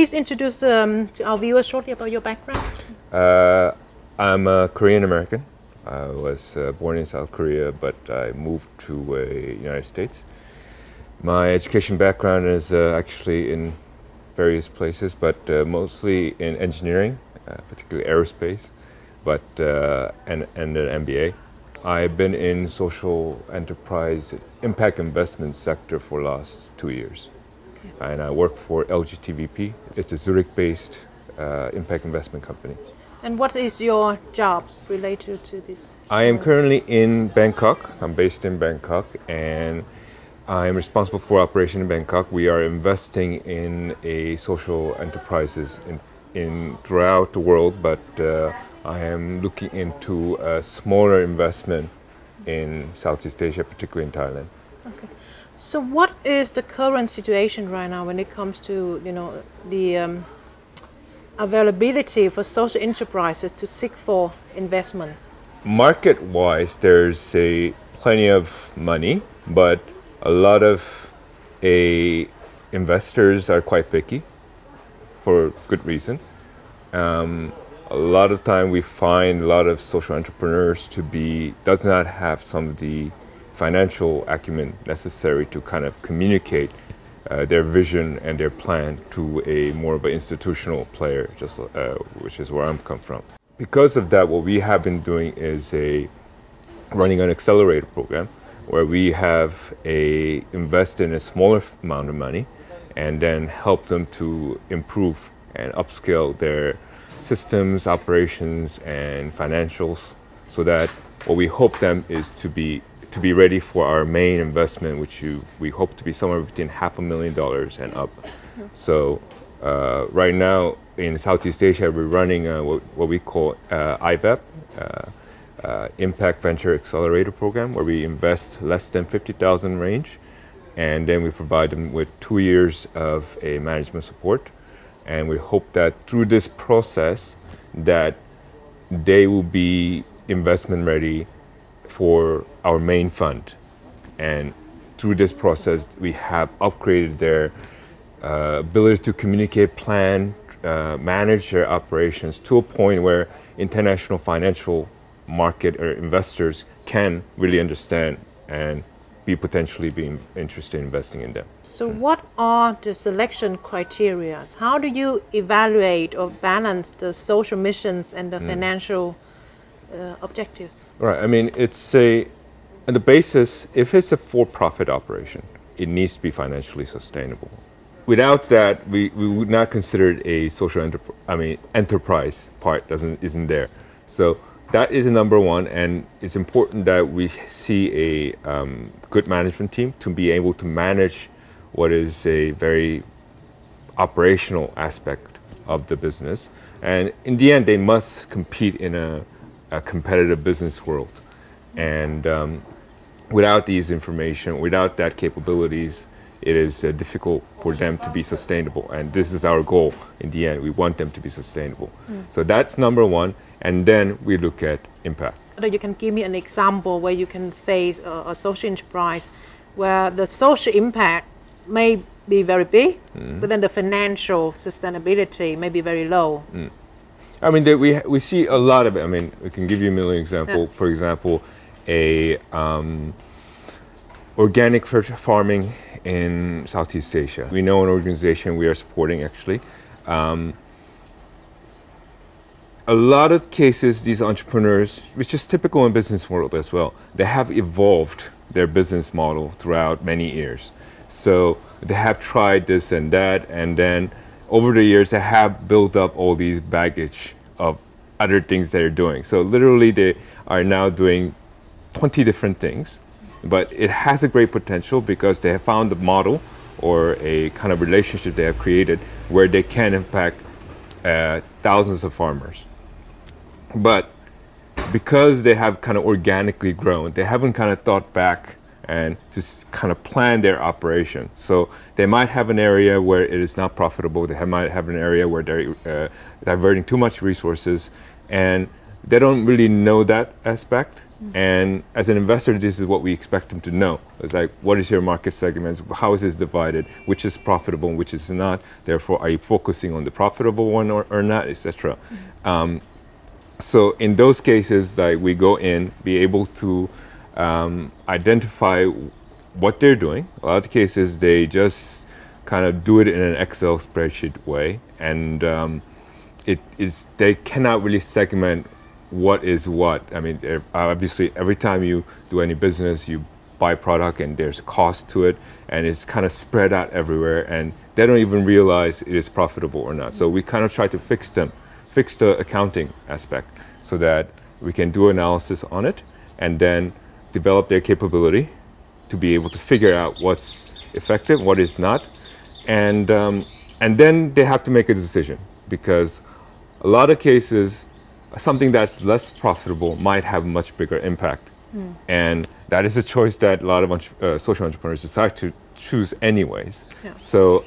please introduce to our viewers shortly about your background? I'm a Korean American. I was born in South Korea, but I moved to the United States. My education background is actually in various places, but mostly in engineering, particularly aerospace, but and an MBA. I've been in social enterprise impact investment sector for the last 2 years. Okay. And I work for LGT. It's a Zurich-based impact investment company. And what is your job related to this? I am currently in Bangkok. I'm based in Bangkok, and I'm responsible for operation in Bangkok. We are investing in a social enterprises in throughout the world, but I am looking into a smaller investment in Southeast Asia, particularly in Thailand. Okay. So what is the current situation right now when it comes to, you know, the availability for social enterprises to seek for investments? Market-wise, there's plenty of money, but a lot of investors are quite picky for good reason. A lot of time we find a lot of social entrepreneurs does not have some of the financial acumen necessary to kind of communicate their vision and their plan to a more of an institutional player, which is where I'm come from. Because of that, what we have been doing is running an accelerator program where we have invest in a smaller amount of money and then help them to improve and upscale their systems, operations, and financials, so that what we hope them is to be ready for our main investment, which we hope to be somewhere between $500,000 and up. So right now in Southeast Asia, we're running what we call IVEP, Impact Venture Accelerator Program, where we invest less than 50,000 range, and then we provide them with 2 years of a management support. And we hope that through this process that they will be investment ready for our main fund. And through this process, we have upgraded their ability to communicate, plan, manage their operations to a point where international financial market or investors can really understand and potentially be interested in investing in them. So what are the selection criteria? How do you evaluate or balance the social missions and the financial objectives? Right. I mean, on the basis, if it's a for-profit operation, it needs to be financially sustainable. Without that, we would not consider it a social enterprise part isn't there. So that is number one, and it's important that we see a good management team to be able to manage what is a very operational aspect of the business. And in the end, they must compete in a competitive business world. And without these information, without that capabilities, it is difficult for them to be sustainable. And this is our goal in the end. We want them to be sustainable. So that's number one. And then we look at impact. You can give me an example where you can face a social enterprise where the social impact may be very big, but then the financial sustainability may be very low. I mean, we see a lot of it. I mean, we can give you a million examples. Yeah. For example, organic farming in Southeast Asia. We know an organization we are supporting actually. A lot of cases, these entrepreneurs, which is typical in business world as well, they have evolved their business model throughout many years. So they have tried this and that, and then over the years, they have built up all these baggage of other things they're doing. So literally, they are now doing 20 different things, but it has a great potential because they have found a model or a kind of relationship they have created where they can impact thousands of farmers. But because they have kind of organically grown, they haven't kind of thought back and just kind of plan their operation. So they might have an area where it is not profitable. They might have an area where they're diverting too much resources, and they don't really know that aspect. And as an investor, this is what we expect them to know. It's like, what is your market segments? How is this divided? Which is profitable and which is not? Therefore, are you focusing on the profitable one or not, etc. So in those cases, like, we go in, be able to identify what they're doing. A lot of cases, they just kind of do it in an Excel spreadsheet way, and they cannot really segment what is what. I mean, obviously, every time you do any business, you buy product, and there's a cost to it, and it's kind of spread out everywhere, and they don't even realize it is profitable or not. So we kind of try to fix the accounting aspect, so that we can do analysis on it, and then develop their capability to be able to figure out what's effective, what is not, and then they have to make a decision, because a lot of cases, something that's less profitable might have much bigger impact, and that is a choice that a lot of social entrepreneurs decide to choose anyways. Yeah. So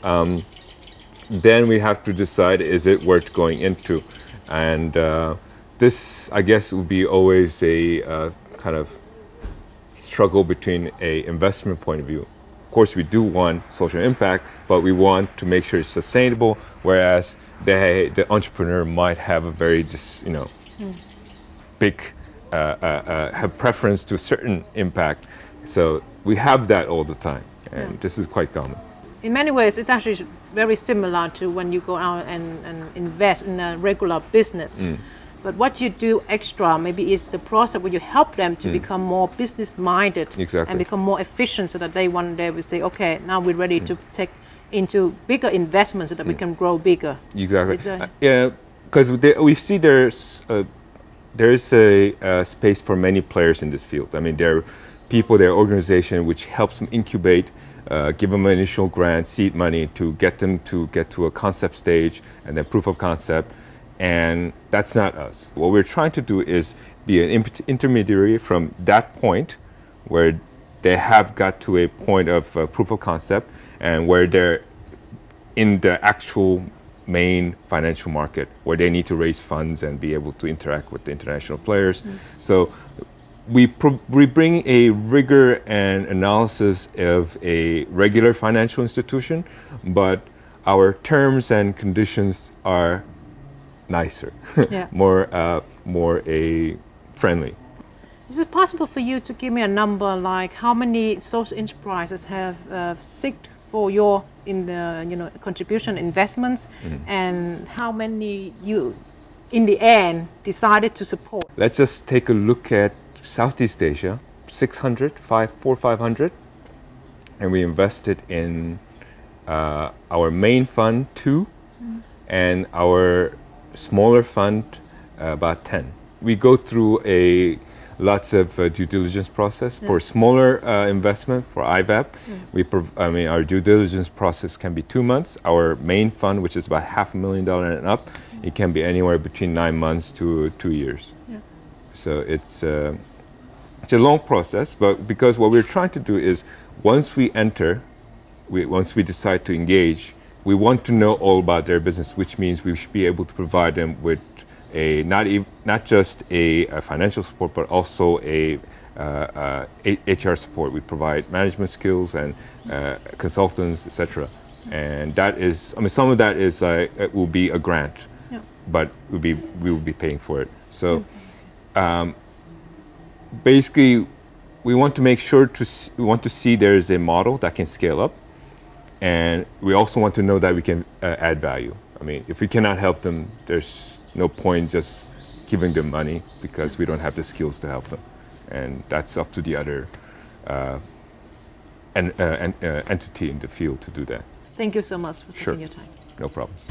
then we have to decide, is it worth going into, and this, I guess, will be always a kind of struggle between a investment point of view. Of course, we do want social impact, but we want to make sure it's sustainable, whereas the entrepreneur might have a very big have preference to a certain impact. So we have that all the time, and this is quite common. In many ways, it's actually very similar to when you go out and invest in a regular business. But what you do extra maybe is the process where you help them to become more business-minded and become more efficient, so that they one day will say, okay, now we're ready to take into bigger investments so that we can grow bigger. Exactly. Yeah, because we see there is a space for many players in this field. I mean, there are people, there are organizations which helps them incubate, give them an initial grant, seed money to get them to get to a concept stage and then proof of concept. And that's not us. What we're trying to do is be an intermediary from that point where they have got to a point of proof of concept, and where they're in the actual main financial market, where they need to raise funds and be able to interact with the international players. So we bring a rigor and analysis of a regular financial institution, but our terms and conditions are nicer, more friendly. Is it possible for you to give me a number, like how many social enterprises have sought for your contribution investments, and how many you in the end decided to support? Let's just take a look at Southeast Asia, 500, and we invested in our main fund 2 and our smaller fund about 10. We go through lots of due diligence process. For smaller investment, for IVAP, our due diligence process can be 2 months. Our main fund, which is about $500,000 and up, it can be anywhere between 9 months to 2 years. So it's a long process, but because what we're trying to do is, once we decide to engage, we want to know all about their business, which means we should be able to provide them with not just a financial support, but also a HR support. We provide management skills and consultants, etc. And that is, some of that is it will be a grant, but we will be paying for it. So basically, we want to make sure we want to see there is a model that can scale up. And we also want to know that we can add value. I mean, if we cannot help them, there's no point just giving them money, because we don't have the skills to help them. And that's up to the other entity in the field to do that. Thank you so much for taking your time. No problems.